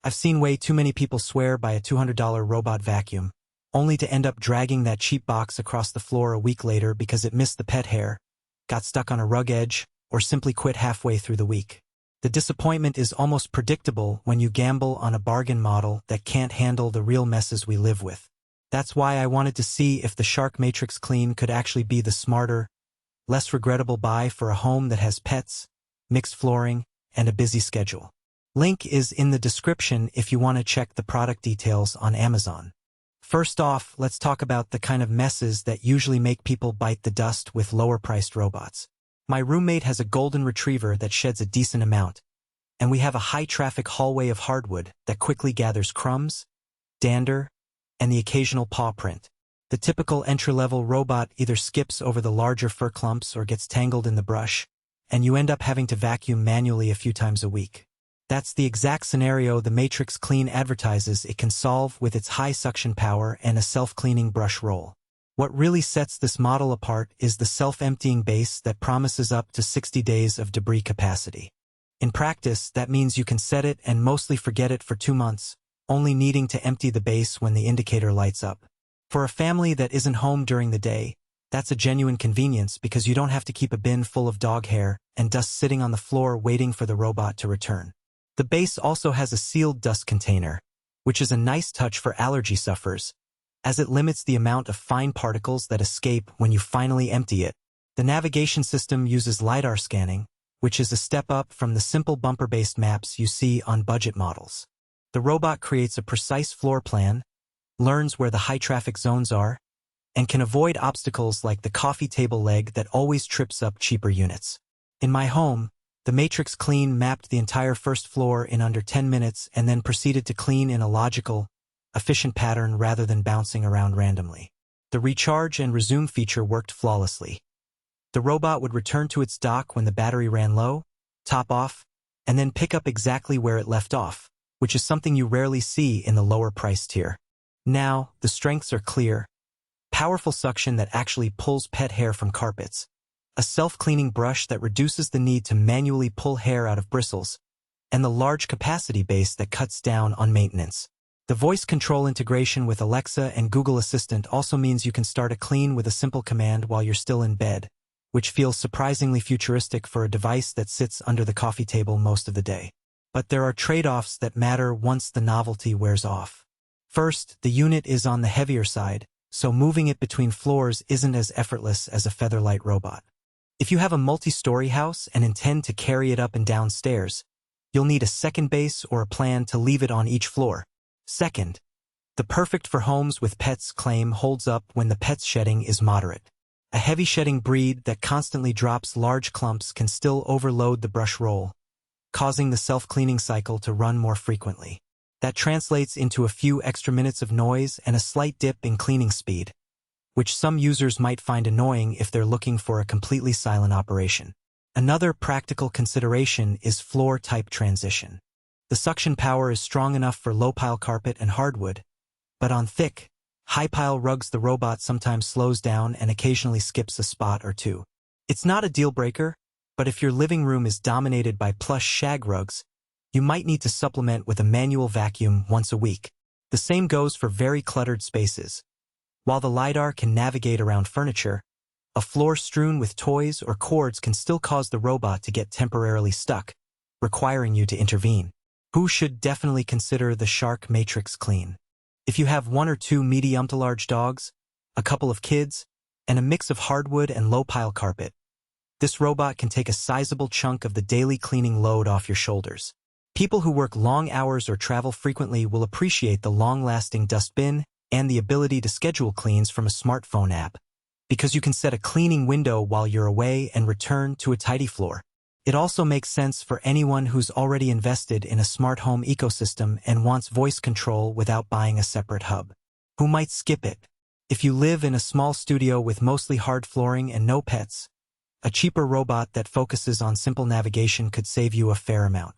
I've seen way too many people swear by a $200 robot vacuum, only to end up dragging that cheap box across the floor a week later because it missed the pet hair, got stuck on a rug edge, or simply quit halfway through the week. The disappointment is almost predictable when you gamble on a bargain model that can't handle the real messes we live with. That's why I wanted to see if the Shark Matrix Clean could actually be the smarter, less regrettable buy for a home that has pets, mixed flooring, and a busy schedule. Link is in the description if you want to check the product details on Amazon. First off, let's talk about the kind of messes that usually make people bite the dust with lower-priced robots. My roommate has a golden retriever that sheds a decent amount, and we have a high-traffic hallway of hardwood that quickly gathers crumbs, dander, and the occasional paw print. The typical entry-level robot either skips over the larger fur clumps or gets tangled in the brush, and you end up having to vacuum manually a few times a week. That's the exact scenario the Matrix Clean advertises it can solve with its high suction power and a self-cleaning brush roll. What really sets this model apart is the self-emptying base that promises up to 60 days of debris capacity. In practice, that means you can set it and mostly forget it for 2 months, only needing to empty the base when the indicator lights up. For a family that isn't home during the day, that's a genuine convenience because you don't have to keep a bin full of dog hair and dust sitting on the floor waiting for the robot to return. The base also has a sealed dust container, which is a nice touch for allergy sufferers, as it limits the amount of fine particles that escape when you finally empty it. The navigation system uses LiDAR scanning, which is a step up from the simple bumper-based maps you see on budget models. The robot creates a precise floor plan, learns where the high-traffic zones are, and can avoid obstacles like the coffee table leg that always trips up cheaper units. In my home, the Matrix Clean mapped the entire first floor in under 10 minutes and then proceeded to clean in a logical, efficient pattern rather than bouncing around randomly. The recharge and resume feature worked flawlessly. The robot would return to its dock when the battery ran low, top off, and then pick up exactly where it left off, which is something you rarely see in the lower price tier. Now, the strengths are clear. Powerful suction that actually pulls pet hair from carpets, a self-cleaning brush that reduces the need to manually pull hair out of bristles, and the large capacity base that cuts down on maintenance. The voice control integration with Alexa and Google Assistant also means you can start a clean with a simple command while you're still in bed, which feels surprisingly futuristic for a device that sits under the coffee table most of the day. But there are trade-offs that matter once the novelty wears off. First, the unit is on the heavier side, so moving it between floors isn't as effortless as a featherlight robot. If you have a multi-story house and intend to carry it up and down stairs, you'll need a second base or a plan to leave it on each floor. Second, the perfect for homes with pets claim holds up when the pet's shedding is moderate. A heavy shedding breed that constantly drops large clumps can still overload the brush roll, causing the self-cleaning cycle to run more frequently. That translates into a few extra minutes of noise and a slight dip in cleaning speed, which some users might find annoying if they're looking for a completely silent operation. Another practical consideration is floor type transition. The suction power is strong enough for low-pile carpet and hardwood, but on thick, high-pile rugs the robot sometimes slows down and occasionally skips a spot or two. It's not a deal-breaker, but if your living room is dominated by plush shag rugs, you might need to supplement with a manual vacuum once a week. The same goes for very cluttered spaces. While the LiDAR can navigate around furniture, a floor strewn with toys or cords can still cause the robot to get temporarily stuck, requiring you to intervene. Who should definitely consider the Shark Matrix Clean? If you have 1 or 2 medium to large dogs, a couple of kids, and a mix of hardwood and low-pile carpet, this robot can take a sizable chunk of the daily cleaning load off your shoulders. People who work long hours or travel frequently will appreciate the long-lasting dustbin and the ability to schedule cleans from a smartphone app, because you can set a cleaning window while you're away and return to a tidy floor. It also makes sense for anyone who's already invested in a smart home ecosystem and wants voice control without buying a separate hub. Who might skip it? If you live in a small studio with mostly hard flooring and no pets, a cheaper robot that focuses on simple navigation could save you a fair amount.